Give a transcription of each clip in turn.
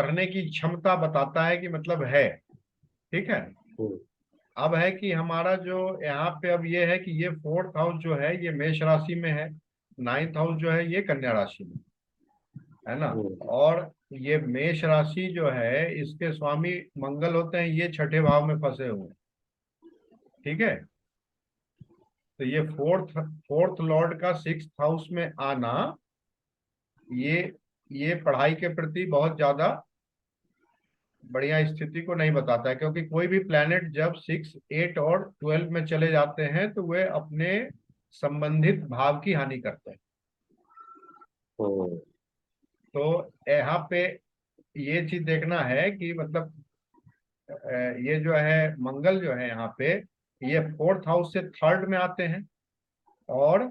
करने की क्षमता बताता है कि मतलब है। ठीक है। हम्म, अब है कि हमारा जो यहाँ पे अब ये है कि ये फोर्थ हाउस जो है ये मेष राशि में है, नाइन्थ हाउस जो है ये कन्या राशि में है ना। हम्म, और ये मेष राशि जो है इसके स्वामी मंगल होते हैं, ये छठे भाव में फंसे हुए हैं। ठीक है। तो ये फोर्थ फोर्थ लॉर्ड का सिक्स हाउस में आना, ये ये पढ़ाई के प्रति बहुत ज्यादा बढ़िया स्थिति को नहीं बताता है, क्योंकि कोई भी प्लेनेट जब 6, 8 और 12 में चले जाते हैं तो वे अपने संबंधित भाव की हानि करते हैं। हम्म, तो यहाँ पे ये चीज देखना है कि मतलब ये जो है मंगल जो है यहाँ पे ये फोर्थ हाउस से थर्ड में आते हैं। और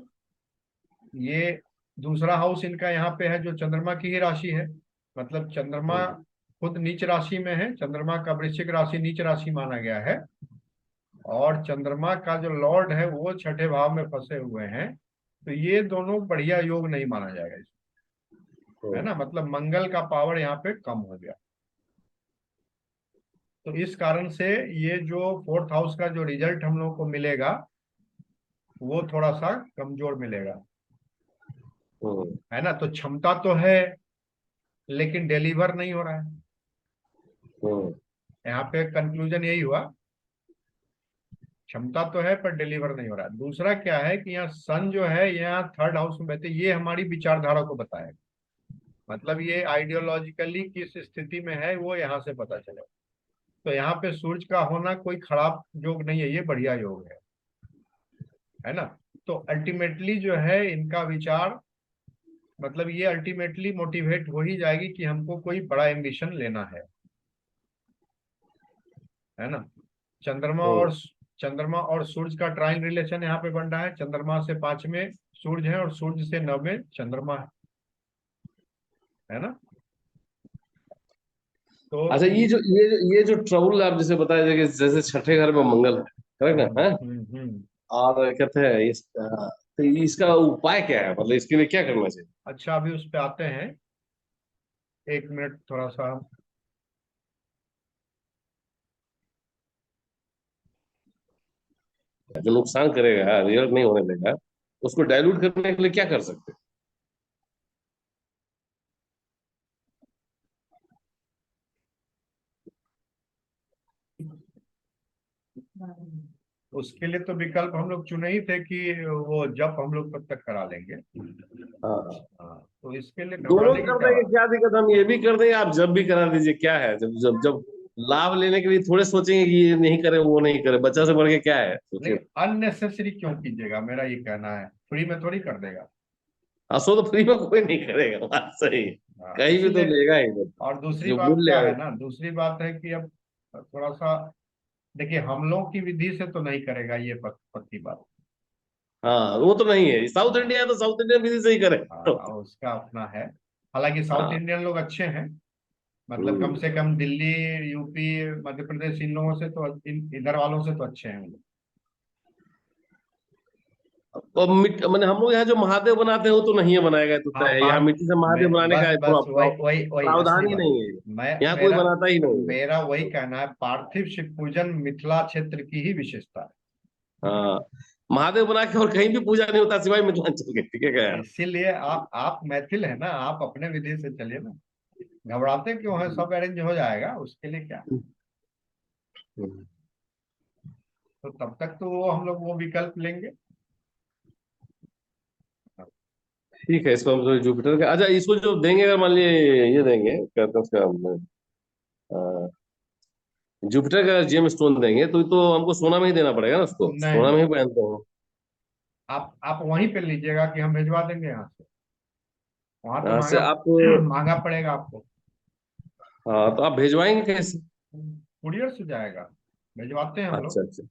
ये दूसरा हाउस इनका यहाँ पे है जो चंद्रमा की ही राशि है। मतलब चंद्रमा हम्म, खुद नीच राशि में है, चंद्रमा का वृश्चिक राशि नीच राशि माना गया है। और चंद्रमा का जो लॉर्ड है वो छठे भाव में फंसे हुए हैं। तो ये दोनों बढ़िया योग नहीं माना जाएगा इसमें, है हम्म, ना। मतलब मंगल का पावर यहाँ पे कम हो गया। तो इस कारण से ये जो फोर्थ हाउस का जो रिजल्ट हम लोग को मिलेगा वो थोड़ा सा कमजोर मिलेगा, हम्म, है ना। तो क्षमता तो है लेकिन डिलीवर नहीं हो रहा है। हम्म, यहाँ पे कंक्लूजन यही हुआ, क्षमता तो है पर डिलीवर नहीं हो रहा है। दूसरा क्या है कि यहाँ सन जो है यहाँ थर्ड हाउस में बैठे, ये हमारी विचारधारा को बताएगा। मतलब ये आइडियोलॉजिकली किस स्थिति में है वो यहाँ से पता चलेगा। तो यहाँ पे सूर्य का होना कोई खराब योग नहीं है, ये बढ़िया योग है ना। तो अल्टीमेटली जो है इनका विचार, मतलब ये अल्टीमेटली मोटिवेट हो ही जाएगी कि हमको कोई बड़ा एम्बिशन लेना है ना। चंद्रमा हम्म। और चंद्रमा और सूर्य का ट्राइन रिलेशन यहाँ पे बन रहा है। चंद्रमा से 5वें सूर्य है और सूर्य से 9वें चंद्रमा है ना। तो अच्छा, ये जो ट्रबल आप जैसे बताया कि जैसे छठे घर में मंगल है, करेक्ट ना है? हम्म। और कहते हैं तो इसका उपाय क्या है, मतलब इसके लिए क्या करना चाहिए? अच्छा, अभी उस पे आते हैं। एक मिनट थोड़ा सा। जो नुकसान करेगा, रिजल्ट नहीं होने देगा, उसको डाइल्यूट करने के लिए क्या कर सकते उसके लिए तो विकल्प हम लोग चुने ही थे कि वो जब हम लोग तब तक करा लेंगे। हैं? हाँ, हाँ, तो इसके लिए दोनों घबराने की कर क्या देंगे, बात। क्या दिक्कत, हम ये भी कर देंगे, आप जब भी करा दीजिए, क्या है, जब जब जब लाभ लेने के लिए थोड़े सोचेंगे कि ये नहीं करे वो नहीं करे, बच्चा से बढ़ के क्या है, सोचिए। लेकिन अननेसेसरी क्यों कीजिएगा, मेरा ये कहना है, फ्री में थोड़ी कर देगा। हाँ, सो तो फ्री में कोई नहीं करेगा, बात सही है। हाँ, कहीं भी तो इसीलिए। लेगा ही तो, और दूसरी जो बात मूल्य क्या है। है ना, दूसरी बात है कि अब थोड़ा सा देखिए, हम लोग की विधि से तो नहीं करेगा ये पक्की बात। हाँ, वो तो नहीं है, साउथ हाँ। इंडिया है तो साउथ इंडियन विधि से ही करे। हाँ, उसका अपना है। हालांकि साउथ हाँ। इंडियन लोग अच्छे हैं। मतलब कम हम्म। से कम दिल्ली, यूपी, मध्य प्रदेश, इन लोगों से तो इधर वालों से तो अच्छे हैं वो लोग। और मैंने हम लोग यहाँ जो महादेव बनाते हैं वो तो नहीं है बनाएगा, तो हाँ, तय है, यहाँ पान मिट्टी से महादेव में बनाने बस का बस वही वही वही असली प्रावधान ही बात। नहीं है। मैं यहाँ कोई मेरा बनाता ही नहीं है। मेरा वही कहना है, पार्थिव शिव पूजन मिथिला क्षेत्र की ही विशेषता है। हाँ, महादेव बना के और कहीं भी पूजा नहीं होता सिवाय मिथिलांचल के, ठीक है क्या यार? इसीलिए आप मैथिल है ना, आप अपने विधि से चलिए ना। घबराते क्यों है, सब अरेंज हो जाएगा, उसके लिए क्या। हम्म। तो तब तक तो वो हम लोग वो विकल्प लेंगे। ठीक है, इसको हम जो जुपिटर का, अच्छा इसको जो देंगे, अगर मान लिए ये देंगे, कहते हैं उसका जुपिटर का जेम स्टोन देंगे, तो हमको सोना में ही देना पड़ेगा ना, उसको नहीं सोना नहीं, में ही पहनते हो? आप वहीं पे लीजिएगा कि हम भिजवा देंगे यहाँ से। वहां तो यहाँ से महंगा आप? महंगा पड़ेगा आपको। हाँ, तो आप भेजवाएंगे कैसे? कुरियर से जाएगा, भिजवाते हैं हम अच्छा लोग। अच्छा,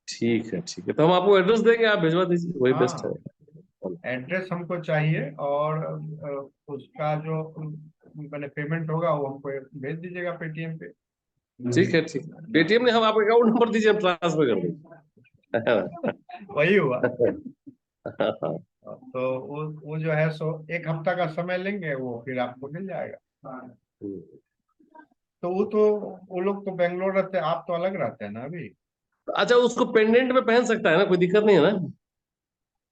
ठीक है ठीक है, तो हम आपको एड्रेस देंगे, आप भिजवा दीजिए, वही बेस्ट है। हाँ, एड्रेस हमको चाहिए और उसका जो मैंने पेमेंट होगा वो हमको भेज दीजिएगा पेटीएम पे। ठीक है ठीक है, पेटीएम ने, हम आपका अकाउंट नंबर दीजिए, हम ट्रांसफर कर देंगे। वही हुआ। हाँ, तो वो जो है सो एक हफ्ता का समय लेंगे, वो फिर आपको मिल जाएगा। हम्म। तो वो लोग तो बेंगलोर रहते हैं, आप तो अलग रहते हैं ना अभी। अच्छा, उसको पेंडेंट में पहन सकता है ना, कोई दिक्कत नहीं है ना?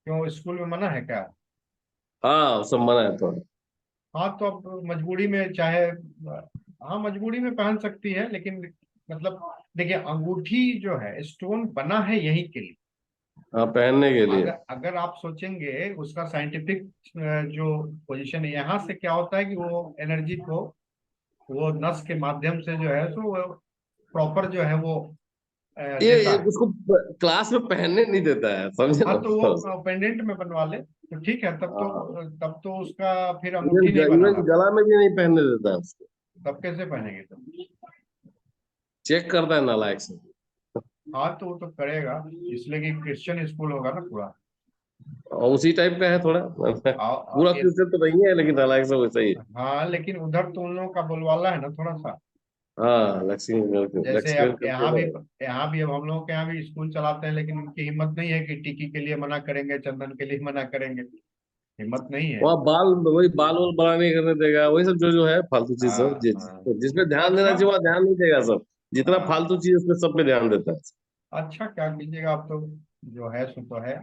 क्यों, स्कूल में मना है क्या? हाँ, सब मना है तो। हाँ तो अब मजबूरी में चाहे, हाँ मजबूरी में पहन सकती है, लेकिन मतलब देखिए, अंगूठी जो है स्टोन बना है यहीं के लिए। हाँ, पहनने के लिए। अगर अगर आप सोचेंगे उसका साइंटिफिक जो पोजीशन है, यहाँ से क्या होता है कि वो एनर्जी को वो नस के माध्यम से जो है सो वो प्रॉपर जो है वो ये देता है। उसको क्लास में पहनने नहीं देता है, समझे हाँ ना? तो वो पेंडेंट में बनवा ले तो ठीक है, हाँ, तब तो उसका फिर इवन अंगूठी नहीं बनाना इवन पड़ेगा। गला में भी नहीं पहनने देता है उसको। तब कैसे पहनेंगे तब? चेक करता है नालायक से। हाँ तो वो तो करेगा, इसलिए कि क्रिश्चियन स्कूल होगा ना पूरा। और उसी टाइप का है थोड़ा। पूरा ये, क्रिश्चियन तो नहीं है, लेकिन नालायक से वैसा ही है। हाँ लेकिन उधर तो उन लोगों का बोलवाला है ना थोड़ा सा। हाँ, लक्ष्मी जैसे लक्ष्मी अब करके ना। यहाँ भी अब हम लोगों के यहाँ भी स्कूल चलाते हैं, लेकिन उनकी हिम्मत नहीं है कि टिकी के लिए मना करेंगे, चंदन के लिए मना करेंगे, हिम्मत नहीं है। वहाँ वही बाल वाल बड़ा नहीं करने देगा, वही सब जो जो है फालतू चीज सब, हाँ हाँ। जिसपे तो ध्यान देना अच्छा, चाहिए वहाँ ध्यान नहीं देगा सब। जितना हाँ फालतू चीज उसमें सब पे ध्यान देता है। अच्छा क्या कीजिएगा, अब तो जो है सो तो है।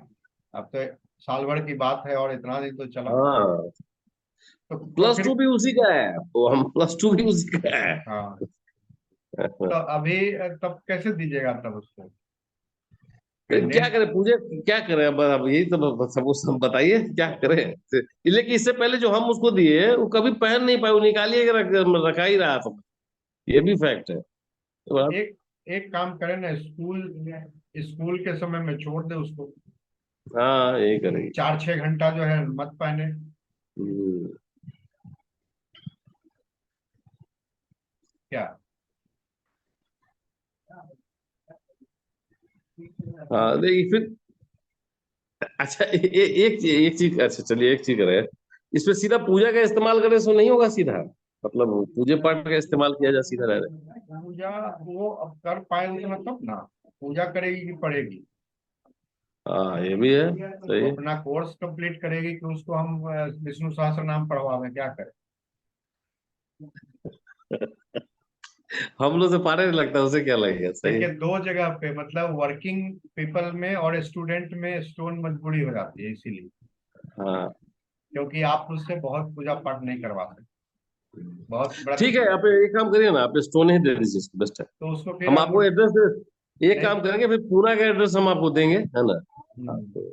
अब तो साल भर की बात है और इतना दिन तो चला। हाँ, तो प्लस फिर, टू भी उसी का है, तो हम प्लस टू भी उसी का है। हाँ तो अभी तब कैसे दीजिएगा तब उसको लेकिन क्या पेंडेंट? करें पूजे, क्या करें अब यही तो सब बताइए क्या करें। लेकिन इससे पहले जो हम उसको दिए वो कभी पहन नहीं पाए, वो निकालिए के रखा ही रहा सब। ये भी फैक्ट है तो तो आप। एक काम करें ना, स्कूल के समय में छोड़ दे उसको, हाँ, यही करेंगे। 4-6 घंटा जो है मत पहने। हम्म। क्या? हाँ, देखिए फिर। अच्छा, एक चीज, अच्छा चलिए एक चीज करें। इसमें सीधा पूजा का इस्तेमाल करें सो नहीं होगा सीधा, मतलब पूजे पाठ का इस्तेमाल किया जा सीधा रह। पूजा वो अब कर पाए उतना तब ना, पूजा करेगी कि पढ़ेगी? हाँ, ये भी है, वो सही है। अपना कोर्स कंप्लीट करेगी कि उसको हम विष्णु सहस्त्र नाम पढ़वावें, क्या करें? हम लोग से पारे नहीं लगता, उसे क्या लगेगा, सही देखिए है। दो जगह पे मतलब वर्किंग पीपल में और स्टूडेंट में स्टोन मजबूरी हो जाती है, इसीलिए, हाँ, क्योंकि आप उससे बहुत पूजा पाठ नहीं करवा सकते, बहुत व्रत। ठीक है, आप एक काम करिए ना, आप स्टोन ही दे दीजिए, बेस्ट है। तो उसको फिर हम आपको एड्रेस दे, एक नहीं, काम करेंगे, फिर पूरा का एड्रेस हम आपको देंगे, है ना? हाँ, हम्म,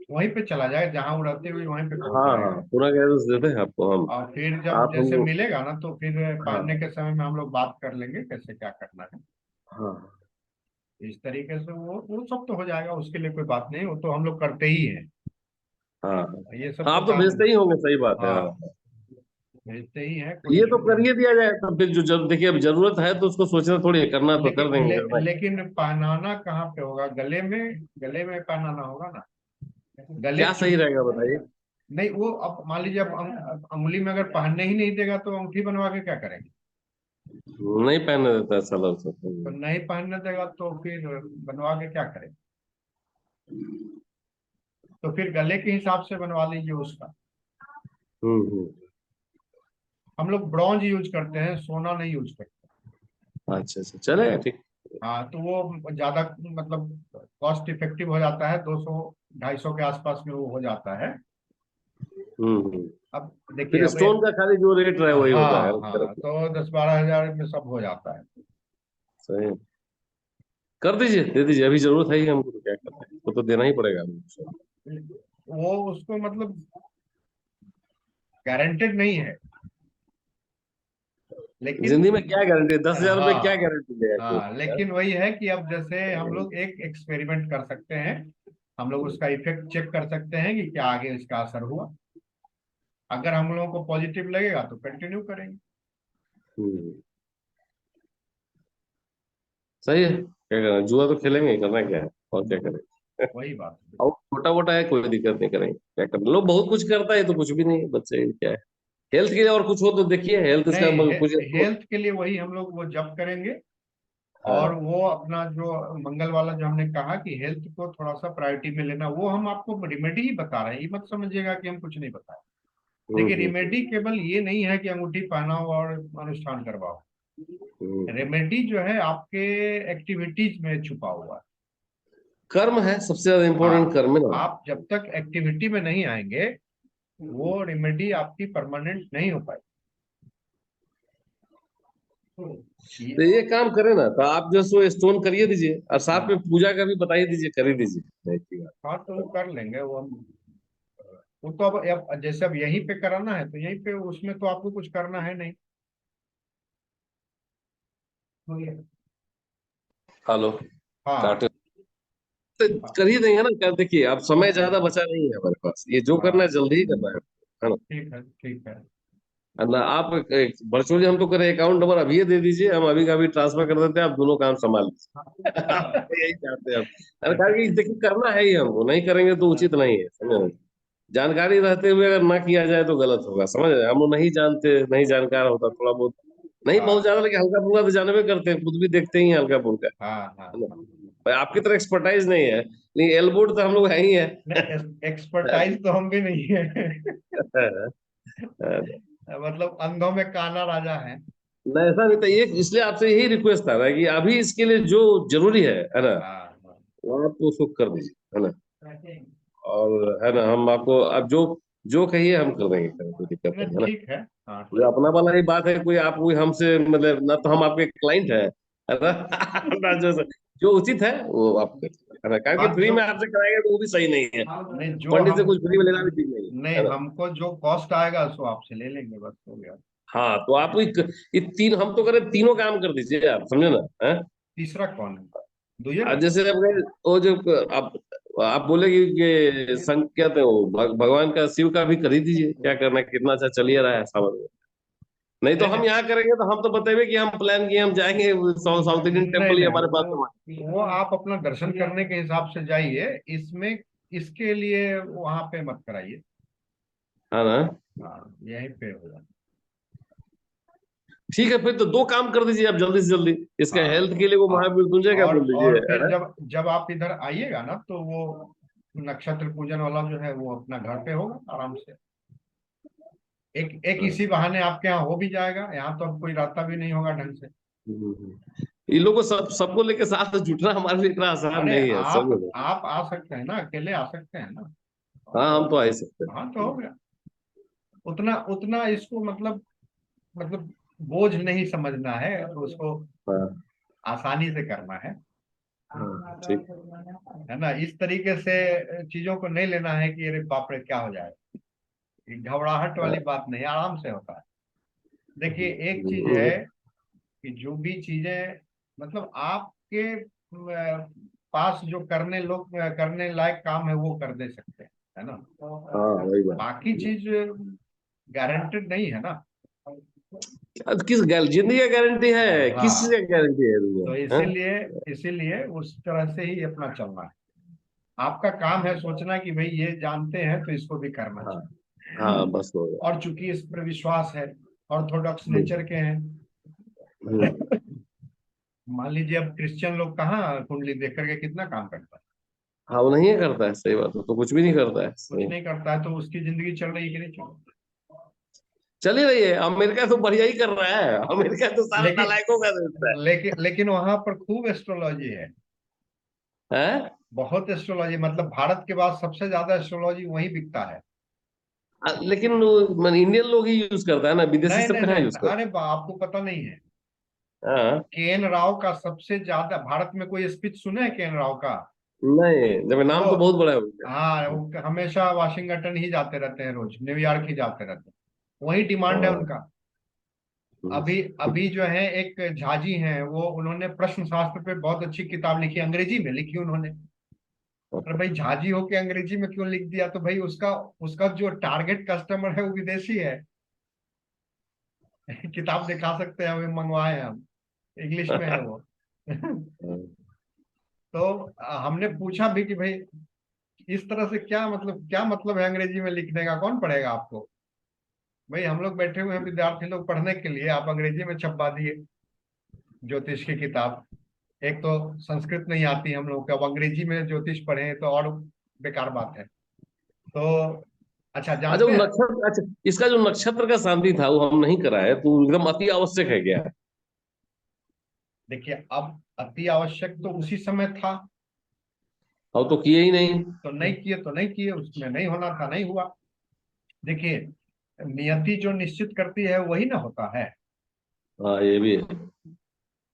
वहीं पे चला जाए जहां वो रहते हुए वहीं पे पहुंच हाँ, जाएगा। हाँ, पूरा का एड्रेस देते हैं आपको हम। और फिर जब आप जैसे हमको। मिलेगा ना तो फिर पहनने हाँ, के समय में हम लोग बात कर लेंगे कैसे क्या करना है। हाँ, इस तरीके से वो सब तो हो जाएगा, उसके लिए कोई बात नहीं, वो तो हम लोग करते ही हैं। हाँ, ये सब हाँ, तो आप तो काम, भेजते ही होंगे, सही बात है, हाँ हाँ। भेजते ही हैं, कोई ये तो इशू नहीं। करिए दिया जाए, तो फिर जो जब देखिए अब जरूरत है तो उसको सोचना थोड़ी है, करना तो कर देंगे, करना है। लेकिन पहनाना कहाँ पे होगा, गले में पहनाना होगा ना, गले क्या सही चुप। रहेगा बताइए? नहीं वो अब मान लीजिए, अब अंगुली में अगर पहनने ही नहीं देगा तो अंगूठी बनवा के क्या करेंगे? नहीं पहनने देता है साला उसे। तो नहीं पहनने देगा तो फिर बनवा के क्या करें? तो फिर गले के हिसाब से बनवा लीजिए उसका। हम्म, हम्म। हम लोग ब्रॉन्ज यूज करते हैं, सोना नहीं यूज करते। अच्छा, अच्छा, चलेगा, ठीक। हाँ तो वो ज्यादा मतलब कॉस्ट इफेक्टिव हो जाता है, 200-250 के आसपास में वो हो जाता है। हम्म, हम्म। अब देखिए फिर अब स्टोन का खाली जो रेट रहे वही होता है हाँ हाँ, करेक्ट। तो 10-12 हजार में सब हो जाता है। सही है। कर दीजिए, दे दीजिए, अभी जरूरत है ही हमको, तो क्या करना है, वो तो देना ही पड़ेगा हमको। वो उसको मतलब गारंटेड नहीं है, लेकिन जिंदगी में क्या गारंटी, 10,000 रुपये क्या हाँ गारंटी देगा कोई, हाँ, हाँ? लेकिन वही है कि अब जैसे हम लोग एक एक्सपेरिमेंट कर सकते हैं, हम लोग उसका इफेक्ट चेक कर सकते हैं कि क्या आगे इसका असर हुआ। अगर हम लोगों को पॉजिटिव लगेगा तो कंटिन्यू करेंगे। हम्म। सही है, क्या करना है? जुआ तो खेलेंगे ही, करना क्या है, और क्या करें। वही बात है। और छोटा मोटा है, कोई दिक्कत नहीं, करेंगे क्या करना, लोग बहुत कुछ करता है, तो कुछ भी नहीं है, बच्चे क्या है। हेल्थ के लिए और कुछ हो तो देखिए, हेल्थ इसका नहीं कुछ तो। हेल्थ के लिए वही हम लोग वो जब करेंगे, और हाँ, वो अपना जो मंगल वाला जो हमने कहा कि हेल्थ को थोड़ा सा प्रायोरिटी में लेना, वो हम आपको रेमेडी ही बता रहे हैं, ये मत समझिएगा कि हम कुछ नहीं बताए। देखिए, हम्म, रेमेडी केवल ये नहीं है कि अंगूठी पहनाओ और अनुष्ठान करवाओ। हम्म। रेमेडी जो है आपके एक्टिविटीज में छुपा हुआ है। कर्म है, सबसे ज्यादा इम्पोर्टेंट हाँ, कर्म है ना। आप जब तक एक्टिविटी में नहीं आएंगे वो रेमेडी आपकी परमानेंट नहीं हो तो पाएगी। ये काम करे ना, तो आप जो सो स्टोन करिए दीजिए, और साथ में हाँ पूजा का भी बता ही दीजिए, कर ही दीजिए, नहीं की बात। हाँ, तो वो कर लेंगे वो हम। वो तो अब जैसे अब यहीं पे कराना है तो यहीं पे, उसमें तो आपको कुछ करना है नहीं। हेलो। हाँ काटे तो हाँ कर ही देंगे ना, कर देखिए, अब समय ज्यादा बचा नहीं है हमारे पास, ये जो करना है हाँ, जल्दी ही करना है ना। ठीक है ठीक है। है ना, आप वर्चुअली हम तो करें, अकाउंट नंबर अभी दे दीजिए, हम अभी का अभी ट्रांसफर कर देते हैं, आप दोनों काम संभाल लीजिए। यही चाहते हैं हम। अरे कारण कि देखिए करना है ही हमको, नहीं करेंगे तो उचित नहीं है, समझ रहे हैं? जानकारी रहते हुए अगर ना किया जाए तो गलत होगा, समझ रहे हैं? हम लोग नहीं जानते, नहीं जानकार होता थोड़ा बहुत, नहीं बहुत हाँ ज्यादा, लेकिन हल्का फुल्का तो जानबे करते हैं, खुद भी देखते ही हैं हल्का फुल्का, हाँ हाँ है ना। हाँ। भाई आपकी तरह एक्सपर्टाइज नहीं है, लेकिन एल्बोर्ड तो हम लोग है ही है। नहीं, एक्सपर्टाइज तो हम भी नहीं है। मतलब अंधों में काना राजा है। नहीं ऐसा नहीं था, ये इसलिए आपसे यही रिक्वेस्ट था ना कि अभी इसके लिए जो जरूरी है ना, हाँ हाँ। वो आप उसको कर दीजिए, है ना। और है ना, हम आपको अब जो जो कहिए हम कर देंगे, कोई दिक्कत नहीं, नहीं है ना। ठीक है। हाँ कोई ठीक। अपना वाला ही बात है, कोई आप कोई हमसे मतलब ना, तो हम आपके क्लाइंट है ना। ना जो उचित है वो आप करिए, है ना, कारण कि हाँ, फ्री जो में आपसे कराएंगे तो वो भी सही नहीं है। नहीं, जो पंडित से हम कुछ फ्री में लेना भी ठीक नहीं नहीं, है ना। हमको जो कॉस्ट आएगा सो आपसे ले लेंगे, बस हो गया। हाँ तो आप ये तीन हम तो करें, तीनों काम कर दीजिए आप, समझे ना, है। तीसरा कौन है? दुइये आज का। जैसे आप वो जो आप बोले कि क्या थे वो भगवान का, शिव का भी कर ही दीजिए, क्या करना है, कितना अच्छा चलिए रहा है समझ में। नहीं तो नहीं हम नहीं यहाँ करेंगे तो हम तो बताएंगे कि हम प्लान किए, हम जाएंगे साउथ इंडियन नहीं टेम्पल ही नहीं, हमारे पास वो आप अपना दर्शन करने के हिसाब से जाइए। इसमें इसके लिए वहां पे मत कराइए। है ना। हाँ, यहीं पे होगा। ठीक है, फिर तो दो काम कर दीजिए आप जल्दी से जल्दी। इसका हाँ, हेल्थ के लिए वो महामृत्युंजय का बोल और दीजिए, है फिर ना। जब जब आप इधर आइएगा ना तो वो नक्षत्र पूजन वाला जो है वो अपना घर पे होगा आराम से। एक एक हाँ। इसी बहाने आपके यहाँ हो भी जाएगा। यहाँ तो अब कोई रहता भी नहीं होगा ढंग से। इन लोगों को सबको लेके साथ जुटना हमारे लिए इतना आसान अरे नहीं है, समझ रहे आप आ सकते हैं ना, अकेले आ सकते हैं ना। हैं? हाँ हम तो आ ही सकते हैं। हाँ, तो हो गया। उतना उतना इसको मतलब बोझ नहीं समझना है, तो उसको हाँ आसानी से करना है। हाँ ठीक। है ना, इस तरीके से चीजों को नहीं लेना है कि अरे बाप रे क्या हो जाएगा। ये घबराहट वाली हाँ, बात नहीं, आराम से होता है। देखिए, एक चीज है हम्म, कि जो भी चीजें मतलब आपके पास जो करने लायक काम है वो कर दे सकते हैं। है ना। हाँ वही बात। बाकी चीज गारंटेड नहीं है ना। अब जिंदगी का गारंटी है, किस चीज हाँ, का गारंटी है दुनिया तो में, हाँ? इसीलिए इसीलिए उस तरह से ही अपना चलना है। आपका काम है सोचना कि भाई ये जानते हैं तो इसको भी करना हाँ चाहिए। हाँ बस हो गया। और चूंकि इस पर विश्वास है, ऑर्थोडॉक्स नेचर हम्म, के हैं। हम्म। मान लीजिए अब क्रिश्चियन लोग कहाँ कुंडली देख करके कितना काम करता है। हाँ वो नहीं करता है, सही बात है, तो कुछ भी नहीं करता है, कुछ सही। नहीं करता है तो उसकी जिंदगी चल रही है कि नहीं चल रही। चल ही रही है, अमेरिका तो बढ़िया ही कर रहा है, अमेरिका तो सारा लेकिन नालायकों का देश लेकिन वहां पर खूब एस्ट्रोलॉजी है। है। बहुत एस्ट्रोलॉजी, मतलब भारत के बाद सबसे ज्यादा एस्ट्रोलॉजी वहीं बिकता है। लेकिन इंडियन लोग ही यूज करता है ना, विदेशी नहीं सब नहीं कहाँ नहीं, यूज करता अरे आपको पता नहीं है। है। हाँ। के एन राव का सबसे ज्यादा भारत में कोई स्पीच सुने हैं के एन राव का? नहीं, जब नाम तो वो, बहुत बड़ा है उनका। हाँ, वो हमेशा वाशिंगटन ही जाते रहते हैं, रोज न्यूयॉर्क ही जाते रहते हैं। वही डिमांड है हाँ। उनका। अभी अभी जो है एक झाजी हैं, वो उन्होंने प्रश्न शास्त्र पे बहुत अच्छी किताब लिखी, अंग्रेजी में लिखी उन्होंने। अरे भाई, झाजी होके अंग्रेजी में क्यों लिख दिया? तो भाई उसका उसका जो टारगेट कस्टमर है वो विदेशी है। किताब दिखा सकते हैं, हमें मंगवाए हैं हम। इंग्लिश में है वो। तो हमने पूछा भी कि भाई इस तरह से क्या मतलब है अंग्रेजी में लिखने का, कौन पढ़ेगा आपको? भाई हम लोग बैठे हुए हैं विद्यार्थी लोग पढ़ने के लिए, आप अंग्रेजी में छपवा दिए ज्योतिष की किताब। एक तो संस्कृत नहीं आती हम लोग को, अब अंग्रेजी में ज्योतिष पढ़े तो और बेकार बात है। तो अच्छा अच्छा वो जानते हैं। नक्षत्र, अच्छा इसका जो नक्षत्र का शांति था वो हम नहीं कराए, तो एकदम अति आवश्यक है क्या? देखिए अब अति आवश्यक तो उसी समय था, हम तो किए ही नहीं। तो नहीं किए तो नहीं किए, उसमें नहीं होना था नहीं हुआ। देखिए नियति जो निश्चित करती है वही ना होता है। हाँ ये भी है।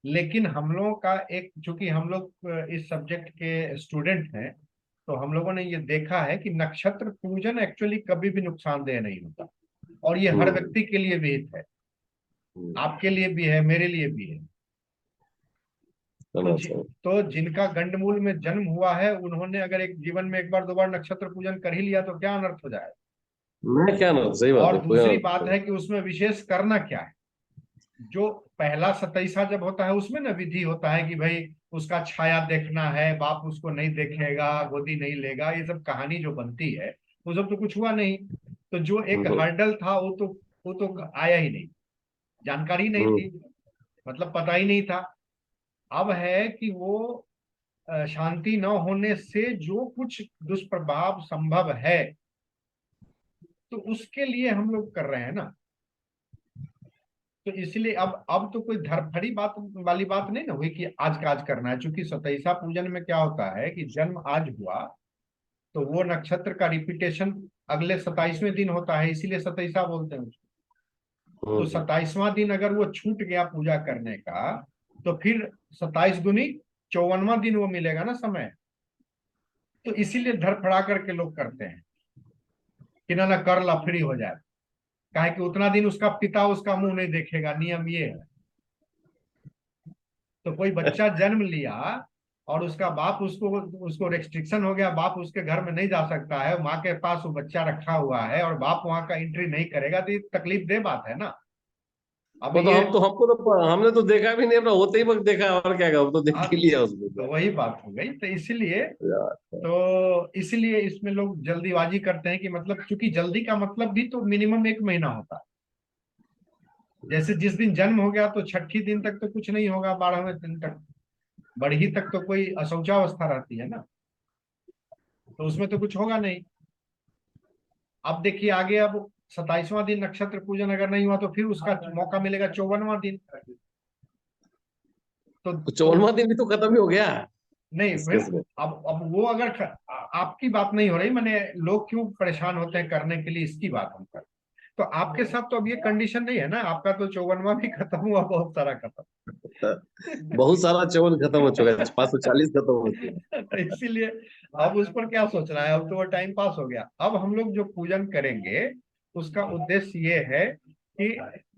लेकिन हम लोगों का एक, चूंकि हम लोग इस सब्जेक्ट के स्टूडेंट हैं, तो हम लोगों ने ये देखा है कि नक्षत्र पूजन एक्चुअली कभी भी नुकसानदेह नहीं होता, और ये हर हम्म व्यक्ति के लिए भी हित है। हम्म, आपके लिए भी है, मेरे लिए भी है। तो समझ समझ। तो जिनका गंडमूल में जन्म हुआ है, उन्होंने अगर एक जीवन में एक बार दो बार नक्षत्र पूजन कर ही लिया तो क्या अनर्थ हो जाए। मैं क्या ना, सही बात और है, कोई दूसरी ना। बात है कि उसमें विशेष करना क्या है। जो पहला सतैसा जब होता है उसमें ना विधि होता है कि भाई उसका छाया देखना है, बाप उसको नहीं देखेगा, गोदी नहीं लेगा, ये सब कहानी जो बनती है वो सब तो कुछ हुआ नहीं। तो जो एक हम्म हर्डल था वो तो आया ही नहीं, जानकारी नहीं हम्म थी, मतलब पता ही नहीं था। अब है कि वो शांति न होने से जो कुछ दुष्प्रभाव संभव है, तो उसके लिए हम लोग कर रहे हैं ना। तो इसलिए अब तो कोई धरफड़ी बात वाली बात नहीं ना हुई कि आज का आज करना है। चूंकि सतैसा पूजन में क्या होता है कि जन्म आज हुआ, तो वो नक्षत्र का रिपीटेशन अगले 27वें दिन होता है, इसीलिए सतैसा बोलते हैं उसको। तो हम्म। 27वां दिन अगर वो छूट गया पूजा करने का, तो फिर 27 दूनी 54वां दिन वो मिलेगा ना समय। तो इसीलिए धरफड़ा करके लोग करते हैं कि ना ना कर ला फ्री हो जाए। काहे कि उतना दिन उसका पिता उसका मुंह नहीं देखेगा, नियम ये है। तो कोई बच्चा जन्म लिया और उसका बाप उसको उसको रेस्ट्रिक्शन हो गया, बाप उसके घर में नहीं जा सकता है, माँ के पास वो बच्चा रखा हुआ है और बाप वहां का एंट्री नहीं करेगा, तो ये तकलीफ दे बात है ना। अब वो तो ये हम तो हमको तो हमने तो देखा भी नहीं, अपना होते ही वक्त देखा, और क्या हम तो देख हाँ, ही लिया उसको तो तो। वही बात हो गई। तो इसीलिए यार, इसमें लोग जल्दीबाजी करते हैं कि मतलब, क्योंकि जल्दी का मतलब भी तो मिनिमम 1 महीना होता है। जैसे जिस दिन जन्म हो गया तो छठी दिन तक तो कुछ नहीं होगा, 12वें दिन तक, बढ़ी तक तो कोई अशौचावस्था रहती है ना, तो उसमें तो कुछ होगा नहीं। अब देखिए आगे, अब 27वां दिन नक्षत्र पूजन अगर नहीं हुआ तो फिर उसका मौका मिलेगा 54वां दिन। तो तो 54वां दिन भी तो खत्म ही हो गया नहीं इस फिर, केस में। अब वो अगर आपकी बात नहीं हो रही, मैंने लोग क्यों परेशान होते हैं करने के लिए, इसकी बात हम कर। तो आपके साथ तो अब ये कंडीशन नहीं है ना, आपका तो 54वां भी खत्म हुआ, बहुत सारा खत्म। बहुत सारा चवन खत्म हो चुका है, 540 खत्म हो चुका है। तो इसीलिए अब उस पर क्या सोचना है, अब तो वो टाइम पास हो गया। अब हम लोग जो पूजन करेंगे उसका उद्देश्य ये है कि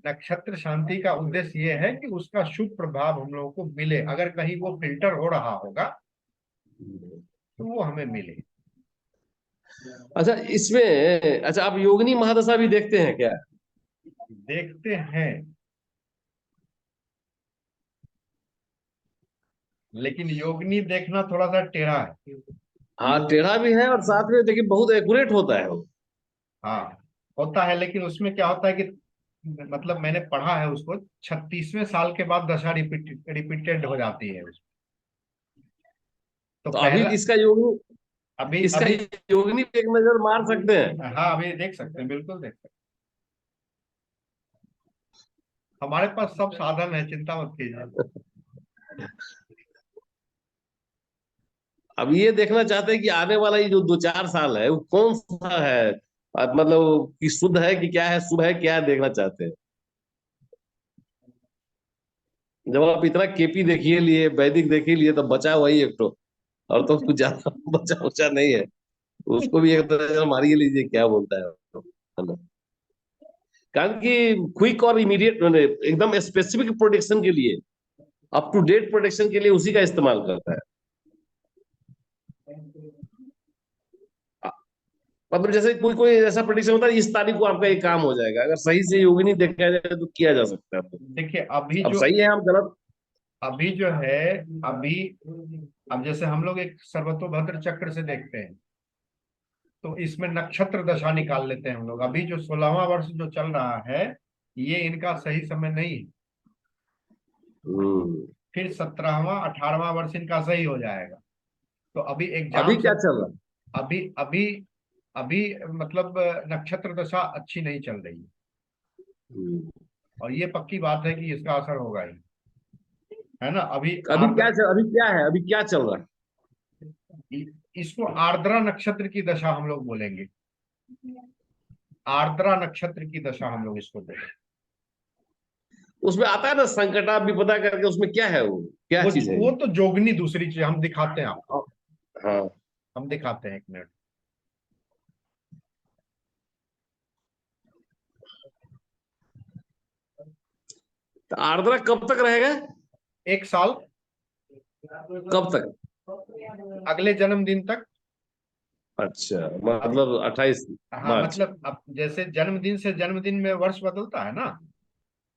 नक्षत्र शांति का उद्देश्य ये है कि उसका शुभ प्रभाव हम लोगों को मिले, अगर कहीं वो फिल्टर हो रहा होगा तो वो हमें मिले। अच्छा इसमें, अच्छा आप योगिनी महादशा भी देखते हैं क्या? देखते हैं, लेकिन योगिनी देखना थोड़ा सा टेढ़ा है। हाँ टेढ़ा भी है, और साथ में देखिए बहुत एक्यूरेट होता है वो। हाँ होता है, लेकिन उसमें क्या होता है कि मतलब मैंने पढ़ा है उसको, 36वें साल के बाद दशा रिपीटेड हो जाती है उसमें। तो तो अभी पहला, इसका योगिनी, अभी इसका अभी योगिनी पे एक नजर मार सकते हैं। हाँ अभी देख सकते हैं, बिल्कुल देख सकते हैं, हमारे पास सब साधन है, चिंता मत कीजिए। अब ये देखना चाहते हैं कि आने वाला ये जो 2-4 साल है वो कौन सा है, मतलब कि शुद्ध है कि क्या है, शुभ है क्या है, देखना चाहते हैं। जब आप इतना केपी देखिए लिए, वैदिक देखिए लिए, तब बचा वही एक तो, और तो कुछ ज्यादा बचा उचा नहीं है। उसको भी एक नजर मारिए लीजिए क्या बोलता है वो, है ना? कारण कि क्विक और इमीडिएट, एकदम स्पेसिफिक प्रोटेक्शन के लिए, अप टू डेट प्रोटेक्शन के लिए उसी का इस्तेमाल करता है। मतलब जैसे कोई कोई ऐसा प्रोडिक्शन होता है, इस तारीख को आपका ये काम हो जाएगा, अगर सही से योगिनी देखा जाए तो किया जा सकता है। देखिए अभी अब जो, सही है हम गलत। अभी जो है, अभी, अब जैसे हम लोग एक सर्वतोभद्र चक्र से देखते हैं, तो इसमें नक्षत्र दशा निकाल लेते हैं हम लोग। अभी जो 16वां वर्ष जो चल रहा है, ये इनका सही समय नहीं है। हम्म। फिर 17वां 18वां वर्ष इनका सही हो जाएगा। तो अभी अभी एग्जाम क्या सब, चल रहा है? अभी अभी अभी मतलब नक्षत्र दशा अच्छी नहीं चल रही है, हम्म। और ये पक्की बात है कि इसका असर होगा ही, है ना। अभी अभी क्या है, अभी क्या चल रहा है? इसको आर्द्रा नक्षत्र की दशा हम लोग बोलेंगे। आर्द्रा नक्षत्र की दशा हम लोग इसको बोलेंगे। उसमें आता है ना संकटा विपदा करके, उसमें क्या है, वो क्या चीज है? वो तो जोगनी दूसरी चीज, हम दिखाते हैं आपको। हाँ। हम दिखाते हैं, एक मिनट। तो आर्द्रा कब तक रहेगा? एक साल, कब तक? अगले जन्मदिन तक। अच्छा, अभी, मतलब 28 हाँ मार्च मतलब अब जैसे जन्मदिन से जन्मदिन में वर्ष बदलता है ना।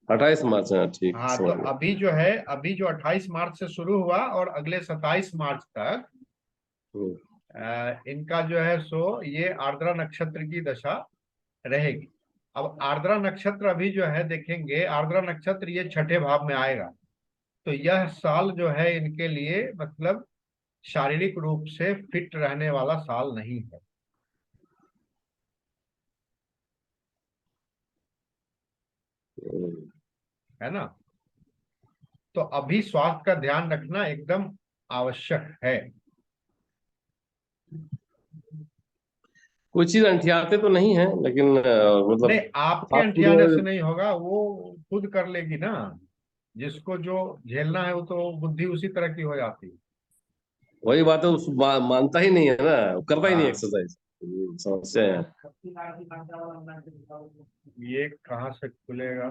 28 मार्च, हाँ ठीक, हाँ, तो समझ गया। अभी जो है, अभी जो 28 मार्च से शुरू हुआ और अगले 27 मार्च तक हम्म। इनका जो है सो ये आर्द्रा नक्षत्र की दशा रहेगी। अब आर्द्रा नक्षत्र अभी जो है देखेंगे, आर्द्रा नक्षत्र ये छठे भाव में आएगा। तो यह साल जो है इनके लिए मतलब शारीरिक रूप से फिट रहने वाला साल नहीं है, हम्म। है ना। तो अभी स्वास्थ्य का ध्यान रखना एकदम आवश्यक है। कोई चीज अंठियाते तो नहीं है, लेकिन नहीं, मतलब आपके फास्ट फूड अंठियाने से में नहीं होगा, वो खुद कर लेगी ना। जिसको जो झेलना है वो तो बुद्धि उसी तरह की हो जाती है। वही बात है, मानता ही नहीं है ना, वो करता ही नहीं हाँ, एक्सरसाइज। समस्या है। ये कहाँ से खुलेगा?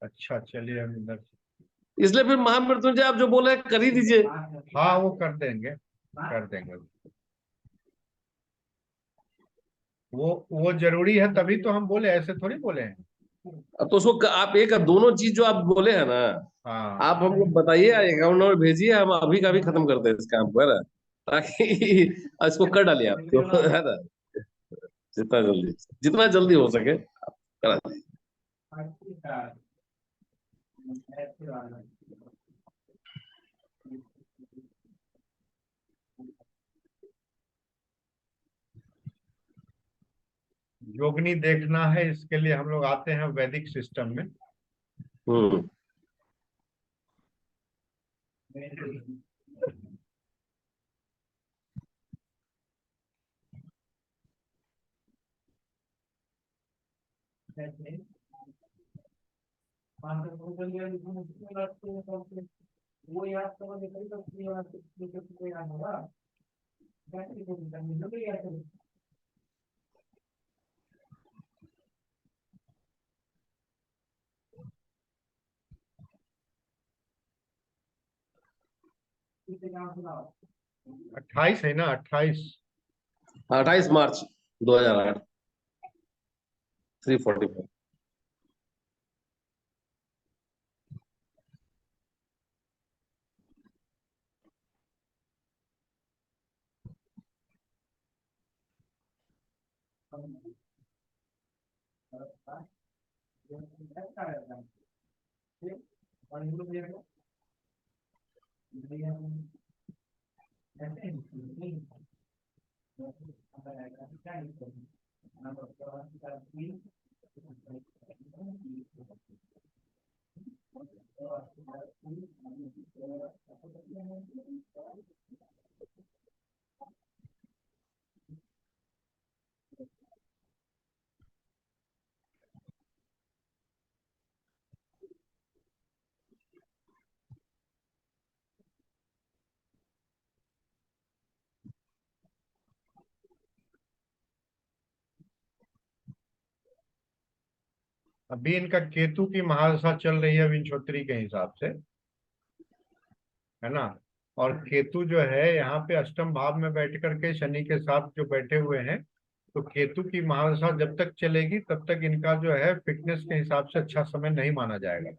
अच्छा, चलिए हम इधर से। इसलिए फिर महामृत्युंजय आप जो बोले कर ही दीजिए। हाँ, वो कर देंगे, कर देंगे। वो जरूरी है, तभी तो हम बोले, ऐसे थोड़ी बोले हैं। अब तो उसको आप एक दोनों चीज जो आप बोले हैं ना, हाँ, आप हमको बताइए, अकाउंट नंबर भेजिए, हम अभी का भी खत्म करते हैं इस काम को, है ना, ताकि इसको कर डालिए आप तो, है ना, जितना जल्दी, जितना जल्दी हो सके आप करा दीजिए। योगनी देखना है, इसके लिए हम लोग आते हैं वैदिक सिस्टम में। हम्म। अट्ठाईस है ना, 28। 28 मार्च 2008, 3:45। अभी इनका केतु की महादशा चल रही है विंशोत्तरी के हिसाब से, है ना। और केतु जो है यहाँ पे अष्टम भाव में बैठ करके शनि के साथ जो बैठे हुए हैं, तो केतु की महादशा जब तक चलेगी तब तक इनका जो है फिटनेस के हिसाब से अच्छा समय नहीं माना जाएगा।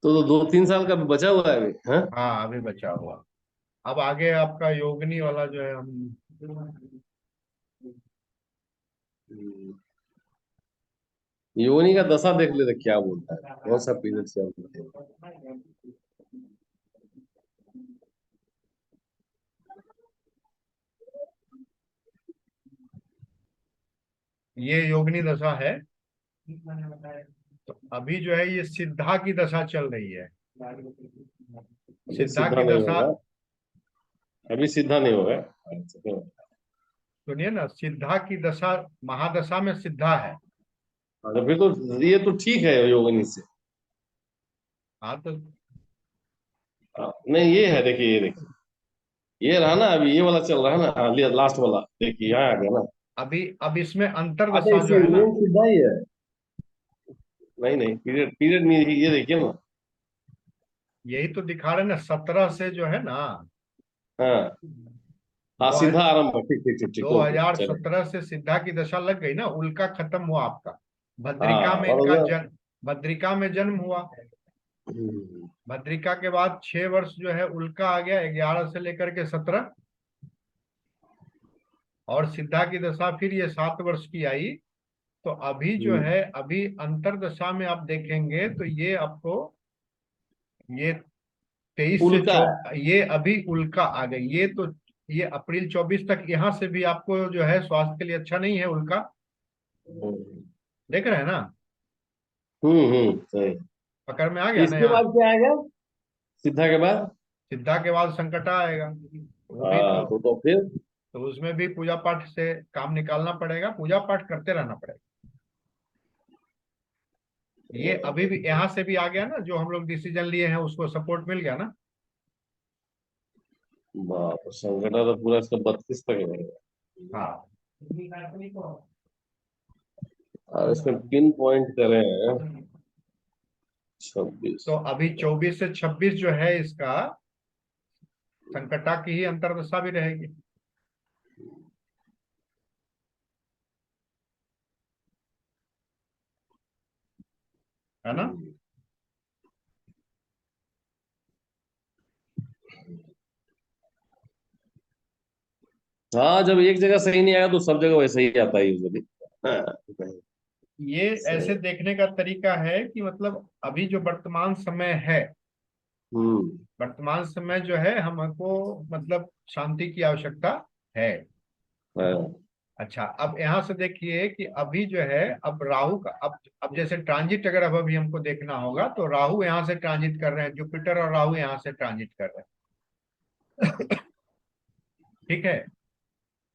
तो 2-3 साल का बचा हुआ है अभी, हाँ। हाँ, अभी बचा हुआ। अब आगे आपका योगिनी वाला जो है हम। योनि का दशा देख लेते क्या बोलता है, कौन सा पीरियड चल रहा है। ये योगिनी दशा है। तो अभी जो है ये सिद्धा की दशा चल रही है। अभी सिद्धा सीधा की नहीं दशा, होगा, अभी सीधा नहीं होगा। अच्छा, सुनिए ना, सिद्धा की दशा महादशा में सिद्धा है। तो फिर तो ये तो ठीक है योगिनी से। हाँ तो नहीं, ये है, देखिए, ये देखिए, ये रहा ना, अभी ये वाला चल रहा है ना, हाँ, लास्ट वाला देखिए, यहाँ आ गया ना। अभी अब इसमें हाँ, तो अंतरदशा जो इसमें है ना, मेन सीधा ही है। नहीं नहीं, पीरियड पीरियड नहीं, ये देखिए ना। यही तो दिखा रहे ना, 17 से जो है ना, हाँ हाँ, दो सीधा आरंभ, ठीक ठीक ठीक ठीक, दो ओके हजार चलो। सत्रह से सिद्धा की दशा लग गई ना, उल्का खत्म हुआ आपका। भद्रिका हाँ, में और इनका जन्म, भद्रिका में जन्म हुआ। हम्म, भद्रिका के बाद 6 वर्ष जो है उल्का आ गया, 11 से लेकर के 17। और सिद्धा की दशा फिर ये 7 वर्ष की आई। तो अभी जो हम्म, है, अभी अंतरदशा में आप देखेंगे तो ये आपको, ये 23 से उल्का है। 24, ये अभी उल्का आ गई ये तो। ये अप्रैल 24 तक यहाँ से भी आपको जो है स्वास्थ्य के लिए अच्छा नहीं है उल्का। हम्म देख रहे हैं ना, सही। पकड़ में आ गया ना इसके यहाँ। बाद क्या आएगा, सीधा के बाद? सिद्धा के बाद संकटा आएगा, वो भी हाँ, तो फिर तो उसमें भी पूजा पाठ से काम निकालना पड़ेगा, पूजा पाठ करते रहना पड़ेगा। ये अभी भी यहाँ से भी आ गया ना, जो हम लोग डिसीजन लिए हैं उसको सपोर्ट मिल गया ना। बाप रे, संगठन तो पूरा इसका 32 तक है। हाँ और इसमें पिन पॉइंट करें हैं 26। तो अभी 24 से 26 जो है इसका संकटा की ही अंतर्दशा भी रहेगी, है ना। हाँ, जब एक जगह सही नहीं आया तो सब जगह वैसे ही आता है यूजुअली। हाँ, ये ऐसे सही। देखने का तरीका है कि मतलब अभी जो वर्तमान समय है, हम्म वर्तमान समय जो है हमको मतलब शांति की आवश्यकता है। हाँ, अच्छा, अब यहाँ से देखिए कि अभी जो है, अब राहु का, अब जैसे ट्रांजिट अगर अब अभी हमको देखना होगा तो राहु यहाँ से ट्रांजिट कर रहे हैं, जुपिटर और राहु यहाँ से ट्रांजिट कर रहे हैं। ठीक है।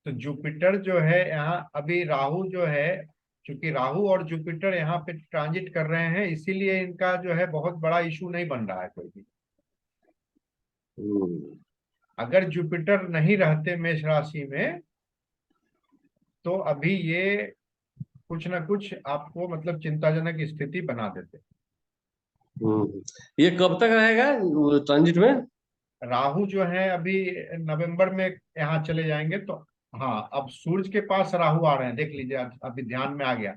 तो जुपिटर जो है यहाँ, अभी राहु जो है, चूंकि राहु और जुपिटर यहाँ पे ट्रांजिट कर रहे हैं, इसीलिए इनका जो है बहुत बड़ा इशू नहीं बन रहा है कोई भी। हम्म अगर जुपिटर नहीं रहते मेष राशि में, तो अभी ये कुछ ना कुछ आपको मतलब चिंताजनक स्थिति बना देते। ये कब तक रहेगा ट्रांजिट में? राहु जो है अभी नवंबर में यहाँ चले जाएंगे तो, हाँ अब सूरज के पास राहु आ रहे हैं, देख लीजिए, अभी ध्यान में आ गया।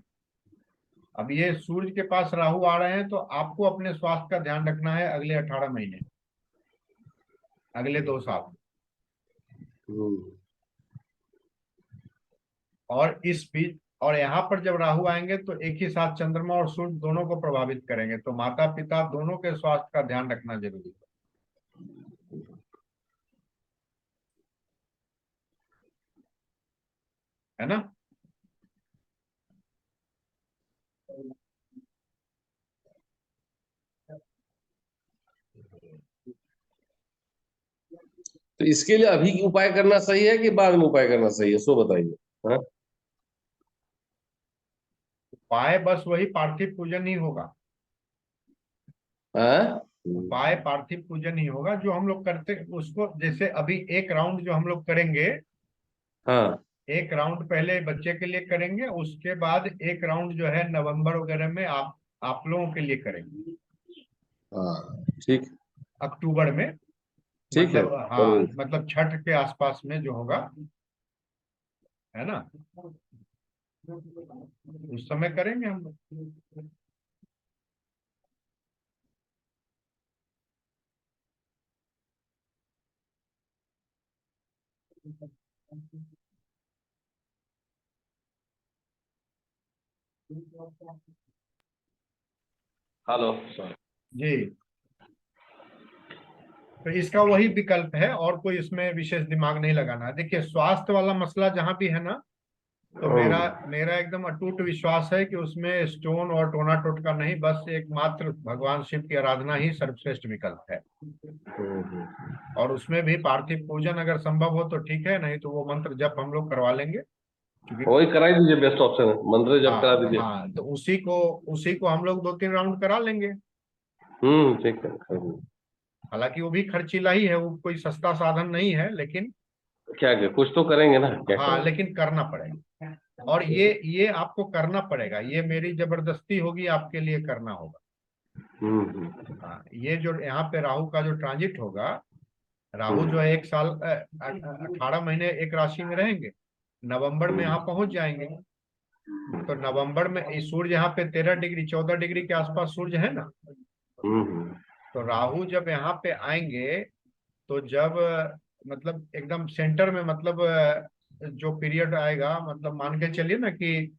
अब ये सूरज के पास राहु आ रहे हैं तो आपको अपने स्वास्थ्य का ध्यान रखना है अगले 18 महीने, अगले 2 साल। हम्म और इस बीच, और यहाँ पर जब राहु आएंगे तो एक ही साथ चंद्रमा और सूर्य दोनों को प्रभावित करेंगे, तो माता पिता दोनों के स्वास्थ्य का ध्यान रखना जरूरी है ना। तो इसके लिए अभी उपाय करना सही है कि बाद में उपाय करना सही है, सो बताइए। हाँ उपाय बस वही पार्थिव पूजन ही होगा। हाँ उपाय पार्थिव पूजन ही होगा जो हम लोग करते उसको, जैसे अभी एक राउंड जो हम लोग करेंगे, हाँ एक राउंड पहले बच्चे के लिए करेंगे, उसके बाद एक राउंड जो है नवंबर वगैरह में आप लोगों के लिए करेंगे, हाँ, ठीक। अक्टूबर में। ठीक है, मतलब हाँ, जरूर। मतलब छठ के आसपास में जो होगा, है ना, उस समय करेंगे हम लोग। हेलो। जी, तो इसका वही विकल्प है, और कोई इसमें विशेष दिमाग नहीं लगाना है। देखिए स्वास्थ्य वाला मसला जहां भी है ना, तो मेरा मेरा एकदम अटूट विश्वास है कि उसमें स्टोन और टोना टोटका नहीं, बस एकमात्र भगवान शिव की आराधना ही सर्वश्रेष्ठ विकल्प है। और उसमें भी पार्थिव पूजन अगर संभव हो तो ठीक है, नहीं तो वो मंत्र जप हम लोग करवा लेंगे, क्योंकि वही करा ही दीजिए, बेस्ट ऑप्शन है, मंत्र जप करा हाँ दीजिए। हाँ, तो उसी को हम लोग 2-3 राउंड करा लेंगे। ठीक है, कर दीजिए। हालांकि वो भी खर्चीला ही है, वो कोई सस्ता साधन नहीं है, लेकिन क्या क्या कुछ तो करेंगे ना, क्या हाँ, करेंगे। लेकिन करना पड़ेगा। और ये आपको करना पड़ेगा, ये मेरी जबरदस्ती होगी, आपके लिए करना होगा। हम्म। हाँ, ये जो यहाँ पे राहु का जो ट्रांजिट होगा, राहु जो हम्म। है 1 साल 18 महीने एक राशि में रहेंगे, नवंबर में हम्म। यहाँ पहुंच जाएंगे। तो नवंबर में ये सूर्य यहाँ पे 13 डिग्री 14 डिग्री के आसपास सूर्य है ना। हम्म। तो राहु जब यहाँ पे आएंगे, तो जब मतलब एकदम सेंटर में, मतलब जो पीरियड आएगा, मतलब मान के चलिए ना कि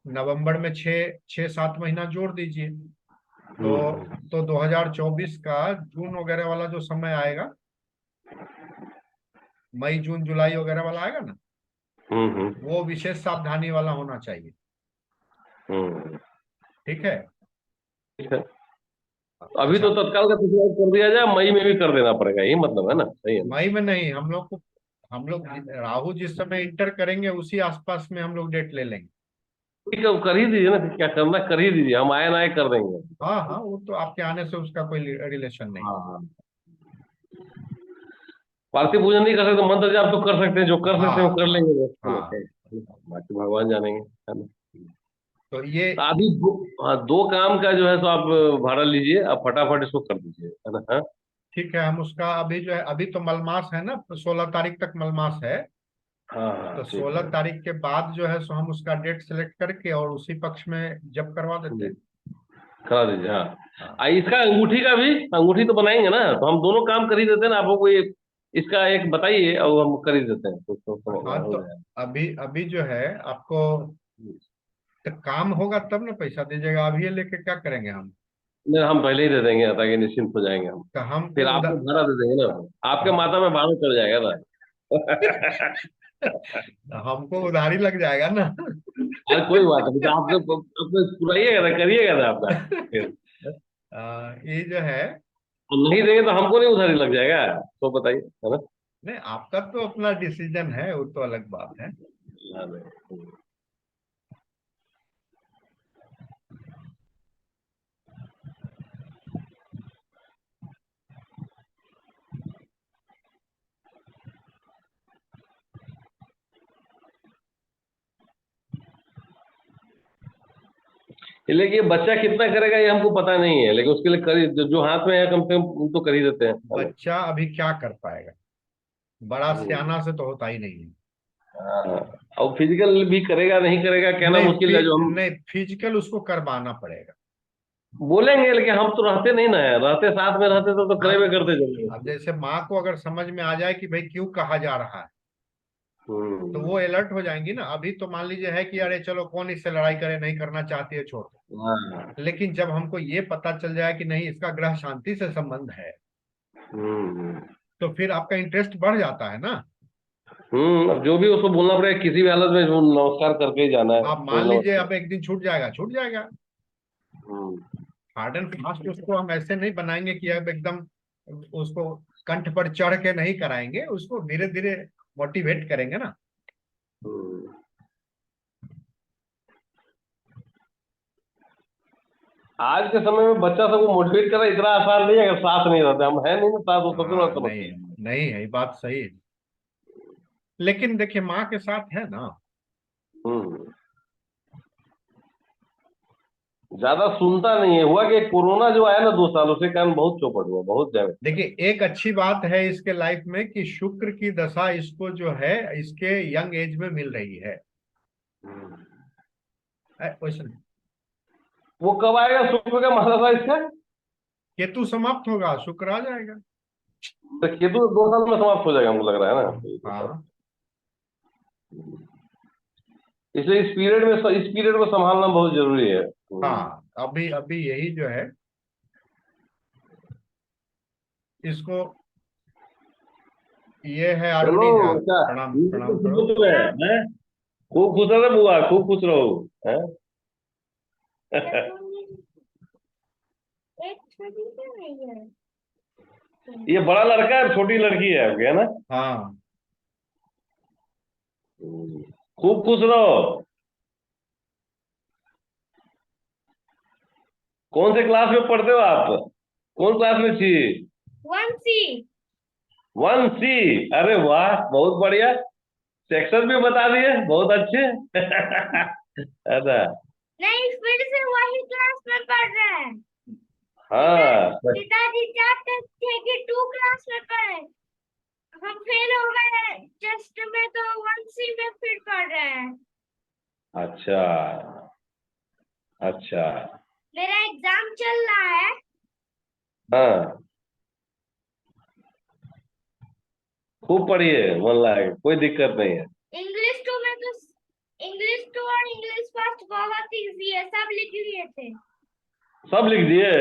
नवंबर में 6-7 महीना जोड़ दीजिए। तो हम्म। 2024 का जून वगैरह वाला जो समय आएगा, मई जून जुलाई वगैरह वाला आएगा ना, हम्म। वो विशेष सावधानी वाला होना चाहिए। हम्म। ठीक है। ठीक है। अभी तो अच्छा, तत्काल का सब्सक्राइब कर दिया जाए, मई में भी कर देना पड़ेगा, यही मतलब है ना, सही है ना। मई में नहीं, हम लोग राहु जिस समय इंटर करेंगे उसी आसपास में हम लोग डेट ले लेंगे। ठीक है, वो कर ही दीजिए ना, फिर क्या करना कर ही दीजिए, हम आए ना आए कर देंगे। हाँ हाँ, वो तो आपके आने से उसका कोई रिलेशन नहीं। हाँ हाँ। पार्थिव पूजन नहीं कर सकते, मंत्र जाप तो कर सकते हैं, जो कर सकते हैं वो हाँ कर हाँ लेंगे बस, चलो हाँ। क्या। बाकी भगवान जानेंगे, है ना। तो ये तो अभी हाँ, दो काम का जो है तो आप भाड़ा लीजिए, आप फटाफट इसको कर दीजिए, है ना। हाँ ठीक है, हम उसका अभी जो है, अभी तो मलमास है ना, 16 तारीख तक मलमास है। हाँ हाँ, तो ठीक सोलह है। तारीख के बाद जो है, सो हम उसका डेट सेलेक्ट करके और उसी पक्ष में जब करवा देते हम्म, हैं। करा दीजिए, हाँ। हाँ इसका अंगूठी का भी, अंगूठी तो बनाएंगे ना, तो हम दोनों काम कर ही देते हैं ना, आपको कोई इसका एक बताइए और हम कर ही देते हैं, हाँ। हो तो जाएगा। अभी अभी जो है आपको, तो काम होगा तब ना पैसा दीजिएगा, अभी ये लेके क्या करेंगे हम। नहीं, हम पहले ही दे देंगे ताकि निश्चिंत हो जाएंगे हम। तो फिर हमको आपको उधर, भाड़ा दे देंगे ना, आपके हाँ, माथा में भाड़ा चढ़ जाएगा ना। हमको उधारी लग जाएगा ना। अरे कोई बात नहीं, तो आपको पुराइएगा ना, करिएगा ना आपका फिर। ये जो है, हम नहीं देंगे तो हमको नहीं उधारी लग जाएगा, तो बताइए, है ना। नहीं, आपका तो अपना डिसीजन है, वो तो अलग बात है। हाँ, नहीं। लेकिन ये बच्चा कितना करेगा ये हमको पता नहीं है, लेकिन उसके लिए जो हाथ में है कम से कम वो तो कर ही देते हैं, है ना। बच्चा अभी क्या कर पाएगा, बड़ा हम्म। सियाना से तो होता ही नहीं है। हाँ। और फिजिकल भी करेगा नहीं करेगा कहना नहीं मुश्किल है, जो हम नहीं, फिजिकल उसको करवाना पड़ेगा। बोलेंगे, लेकिन हम तो रहते नहीं ना है, रहते साथ में रहते तो हाँ, करेबे करते जल्दी। अब जैसे माँ को अगर समझ में आ जाए कि भाई क्यों कहा जा रहा है, तो वो हम्म। अलर्ट हो जाएंगी ना। अभी तो मान लीजिए है कि अरे चलो कौन इससे लड़ाई करे, नहीं करना चाहती है, छोड़ दो। हाँ। लेकिन जब हमको ये पता चल जाए कि नहीं, इसका ग्रह शांति से संबंध है, हम्म। तो फिर आपका इंटरेस्ट बढ़ जाता है ना। अब जो भी उसको बोलना पड़ेगा, किसी भी हालत में वो नमस्कार करके ही जाना है, आप मान सूर्य लीजिए नमस्कार। अब एक दिन छूट जाएगा, छूट जाएगा। हम्म। हार्ड एंड फास्ट उसको हम ऐसे नहीं बनाएंगे कि अब एकदम उसको कंठ पर चढ़ के नहीं कराएंगे, उसको धीरे धीरे मोटिवेट करेंगे ना। हम्म। आज के समय में बच्चा सबको मोटिवेट करना इतना आसान नहीं है, अगर साथ नहीं रहते, हम है नहीं ना साथ, वो सबसे बड़ा हाँ, नहीं समस्या है। नहीं है, ये बात सही है। लेकिन देखिए, माँ के साथ है ना। हम्म। ज्यादा सुनता नहीं है, हुआ कि कोरोना जो आया ना 2 साल, उसके कारण बहुत चौपट हुआ, बहुत डैमेज हुआ। देखिए, एक अच्छी बात है इसके लाइफ में कि शुक्र की दशा इसको जो है, इसके यंग एज में मिल रही है। हम्म। क्वेश्चन, वो कब आएगा शुक्र का मासा था इसका। केतु समाप्त होगा, शुक्र आ जाएगा। तो केतु 2 साल में समाप्त हो जाएगा, हमको लग रहा है ना। हाँ इसलिए इस पीरियड को संभालना बहुत जरूरी है। हाँ, अभी अभी यही जो है, इसको, ये है चलो, आरुणि झा, अच्छा, प्रणाम ये तो प्रणाम करो। समझ रहे हैं हैं? खूब खुश रहो बुआ, खूब खुश रहो। हैं? एक छोटी सी नहीं है। ये बड़ा लड़का है, छोटी लड़की है आपकी, है ना? हाँ, खूब खुश रहो। कौन से क्लास में पढ़ते हो आप? कौन क्लास में थी? 1C। 1C। अरे वाह, बहुत बढ़िया। सेक्शन भी बता दिए, बहुत अच्छे। अच्छा। नहीं, फिर से वही क्लास में पढ़ रहे हैं। हाँ। पिताजी चाहते थे कि 2 क्लास में पढ़े, हम फेल हो गए जस्ट में, तो 1C में फिर पढ़ रहे हैं। अच्छा अच्छा। मेरा एग्जाम चल रहा है। हाँ, खूब पढ़िए, मन लगे, कोई दिक्कत नहीं है। इंग्लिश 2 में तो इंग्लिश 2 और इंग्लिश फर्स्ट बहुत इजी है, सब लिख लिए थे। सब लिख दिए?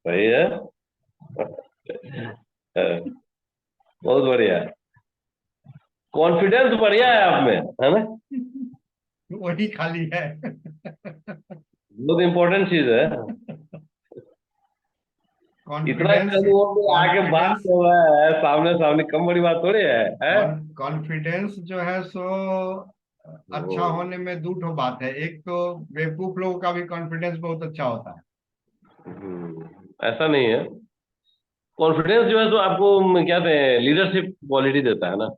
सही है। बहुत बढ़िया। कॉन्फिडेंस बढ़िया है आप में, है ना? वही खाली है। बहुत इंपॉर्टेंट चीज है। इतना कॉन्फिडेंस। कम उम्र में आके बात कॉन्फिडेंस। कर रहा है सामने सामने, कम बड़ी बात थोड़ी है, है? कॉन्फिडेंस जो है सो अच्छा होने में दो ठो बात है। एक तो बेवकूफ लोगों का भी कॉन्फिडेंस बहुत अच्छा होता है। ऐसा नहीं है। कॉन्फिडेंस जो है तो आपको क्या कहते हैं, लीडरशिप क्वालिटी देता है ना।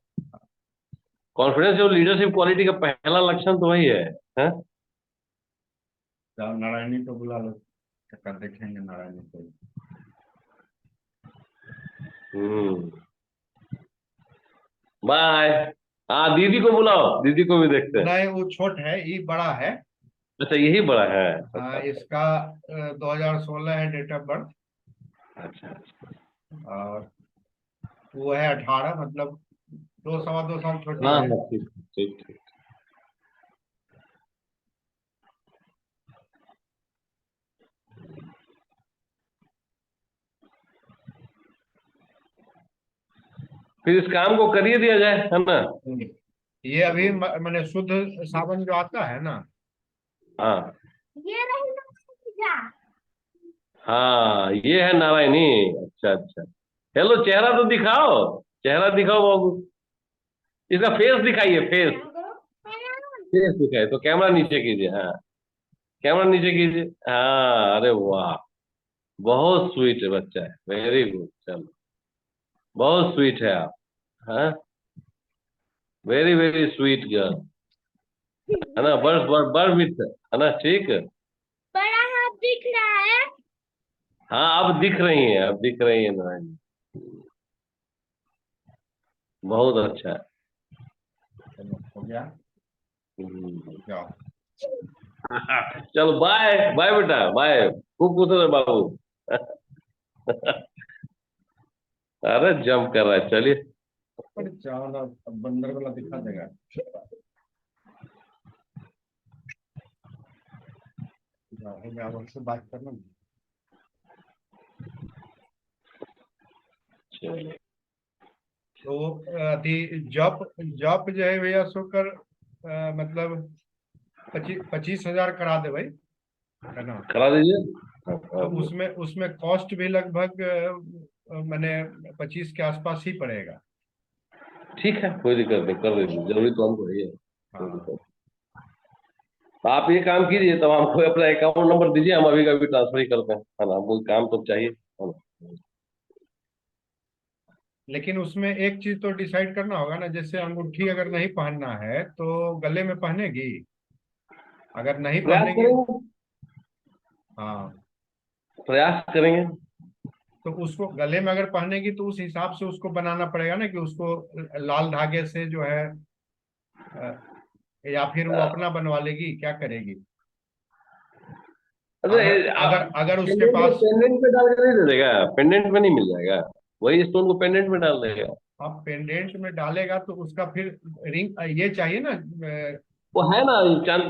कॉन्फिडेंस जो लीडरशिप क्वालिटी का पहला लक्षण तो वही है, हैं? नारायणी को बुला लो, चक्कर देखेंगे नारायणी को। हम्म। बाय। हाँ, दीदी को बुलाओ, दीदी को भी देखते हैं। नहीं, वो छोट है, ये बड़ा है। अच्छा, यही बड़ा है। हाँ, अच्छा इसका 2016 है डेट ऑफ बर्थ। अच्छा। और वो है 18, मतलब 2 सवा 2 साल छोटी हाँ है। हाँ, ठीक ठीक ठीक। फिर इस काम को करिए दिया जाए, है ना? ये अभी मैंने शुद्ध सावन जो आता है ना। हाँ ये रही ना पूजा। हाँ, ये है नारायणी। अच्छा अच्छा। हेलो, चेहरा तो दिखाओ, चेहरा दिखाओ बाबू। इसका फेस दिखाइए, फेस। फेस दिखाइए, तो कैमरा नीचे कीजिए, हाँ। कैमरा नीचे कीजिए। हाँ, अरे वाह, बहुत स्वीट बच्चा है, वेरी गुड, चलो। बहुत स्वीट है आप। हाँ, वेरी वेरी स्वीट गर्ल। है ना? बड़ बड़ बड़ मिठ है ना? ठीक है। बड़ा हाथ दिख रहा है। हाँ, अब दिख रही है, अब दिख रही है नारायणी। बहुत अच्छा है। चलो, हो गया। हम्म। जाओ। चलो, बाय बाय बेटा, बाय, खूब खुश रहे बाबू। अरे जंप कर रहा है, चलिए। अरे चावल अब बंदर वाला दिखा देगा। जाओ, से बात करना। चलिए। तो अति जॉब जॉब जो है भैया सोकर मतलब 25,000 करा दे भाई, है ना। करा दीजिए। हाँ, तो हाँ, हाँ। उसमें उसमें कॉस्ट भी लगभग मैंने 25 के आसपास ही पड़ेगा। ठीक है, कोई दिक्कत नहीं, कर दीजिए, जरूरी तो हमको है ही है, कोई हाँ, दिक्कत। तो आप ये काम कीजिए, तब हमको अपना अकाउंट नंबर दीजिए, हम अभी का अभी ट्रांसफर ही करते हैं, है ना? हमको काम तो चाहिए, है ना? लेकिन उसमें एक चीज तो डिसाइड करना होगा ना, जैसे अंगूठी अगर नहीं पहनना है तो गले में पहनेगी। अगर नहीं प्रयास पहनेगी। करेंगे। हाँ, प्रयास करेंगे। तो उसको गले में अगर पहनेगी तो उस हिसाब से उसको बनाना पड़ेगा ना, कि उसको लाल धागे से जो है अ, या फिर वो अपना बनवा लेगी, क्या करेगी। अरे, अगर आप अगर अगर उसके पेंडेंट में पास। पेंडेंट में डाल के नहीं दे देगा? पेंडेंट में नहीं मिल जाएगा? वही स्टोन को पेंडेंट में डाल देगा। आप पेंडेंट में डालेगा तो उसका फिर रिंग ये चाहिए ना। वो है ना,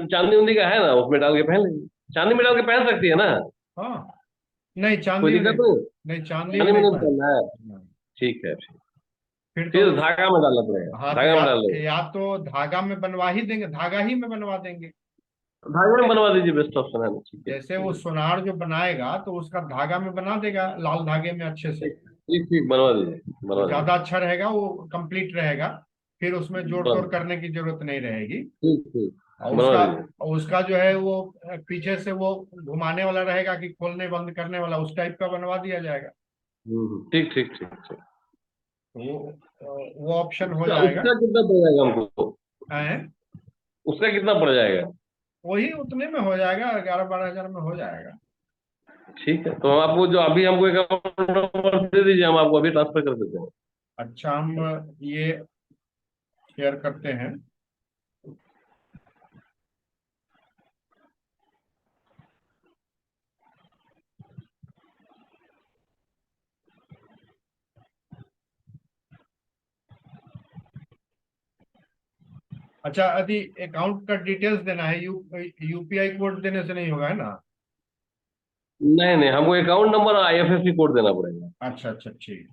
चांदी उंदी का है ना, उसमें डाल के पहन लेंगे। चांदी में डाल के पहन सकती है ना? हाँ, नहीं कोई चांदी में दिक्कत नहीं। नहीं। नहीं, चांदी में चांदी में नहीं नहीं पहन। पहनना है? ठीक है, ठीक। फिर फिर तो धागा में डालना पड़ेगा, हाँ, तो धागा में डाल दो। या तो धागा में बनवा ही देंगे, धागा ही में बनवा देंगे। धागे में बनवा दीजिए, बेस्ट ऑप्शन है ना, ठीक है जैसे वो सोनार जो बनाएगा तो उसका धागा में बना देगा, लाल धागे में अच्छे से। ठीक ठीक ठीक, बनवा दीजिए, वो बनवा दीजिए। ज्यादा अच्छा रहेगा, वो कंप्लीट रहेगा। फिर उसमें जोड़ तोड़ बन करने की जरूरत नहीं रहेगी। ठीक ठीक, और बनवा उसका दीजिए। और उसका जो है वो पीछे से वो घुमाने वाला रहेगा कि खोलने बंद करने वाला, उस टाइप का बनवा दिया जाएगा। ठीक ठीक ठीक ठीक। वो ऑप्शन हो उसका जाएगा। उसका कितना पड़ जाएगा हमको? हैं? उसका कितना पड़ जाएगा? वही उतने में हो जाएगा, 11-12 हजार में हो जाएगा। ठीक है, तो हम आपको जो अभी हमको एक अकाउंट नंबर दे दीजिए, हम आपको अभी ट्रांसफर कर देते हैं। अच्छा, हम ये शेयर करते हैं। अच्छा, यदि अकाउंट का डिटेल्स देना है, यूपीआई कोड देने से नहीं होगा, है ना? नहीं नहीं, हमको अकाउंट नंबर और आईएफएससी कोड देना पड़ेगा। अच्छा अच्छा, ठीक।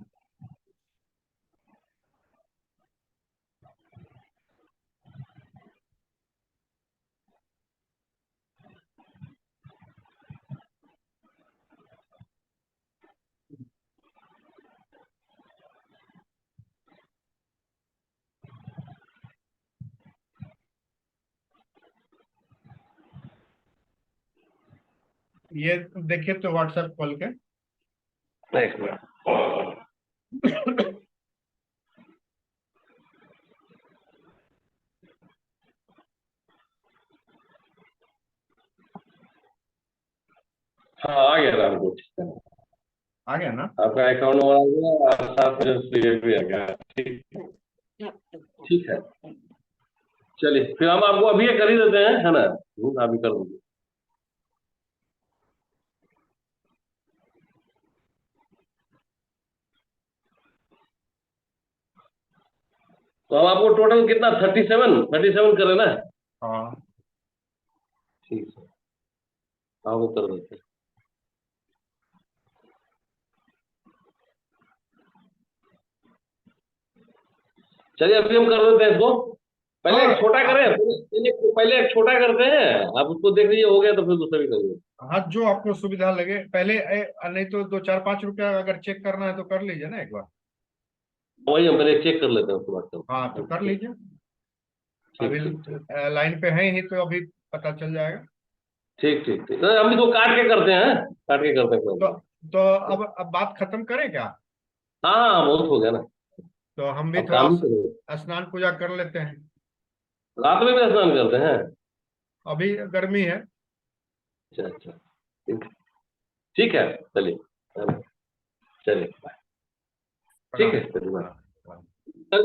ये देखिए तो व्हाट्सएप खोल के। एक मिनट। हाँ, आ गया था हमको, ठीक है। आ गया ना? आपका अकाउंट नंबर आ गया और साथ में ये भी आ गया, ठीक। ठीक है, चलिए फिर हम आपको अभी ये कर ही देते हैं, है ना? अभी कर दीजिए। तो हम आपको टोटल कितना, 37 कर रहे ना? हाँ। ठीक है, आपको कर देते हैं। चलिए अभी हम कर देते हैं इसको। पहले एक छोटा हाँ, करें, पहले एक छोटा करते हैं, आप उसको देख लीजिए, हो गया तो फिर दूसरा भी करिए। हाँ, जो आपको सुविधा लगे पहले। नहीं तो 2-4-5 रुपया अगर चेक करना है तो कर लीजिए ना एक बार। वही हम पहले चेक कर लेते हैं, उसके बाद हाँ, तो कर करते हैं। लीजिए। अभी ठीक ठीक ठीक लाइन पे है ही तो अभी पता चल जाएगा। ठीक ठीक ठीक, हम इसको काट के करते हैं, काट के करते हैं तो काम। तो अब बात खत्म करें क्या? हाँ हाँ, बहुत हो गया ना, तो हम भी अब थोड़ा काम ही करें। स्नान पूजा कर लेते हैं। रात में भी स्नान करते हैं? अभी गर्मी है। अच्छा अच्छा, ठीक, ठीक है, चलिए, चलिए, ठीक है, चलिए, प्रणाम। कल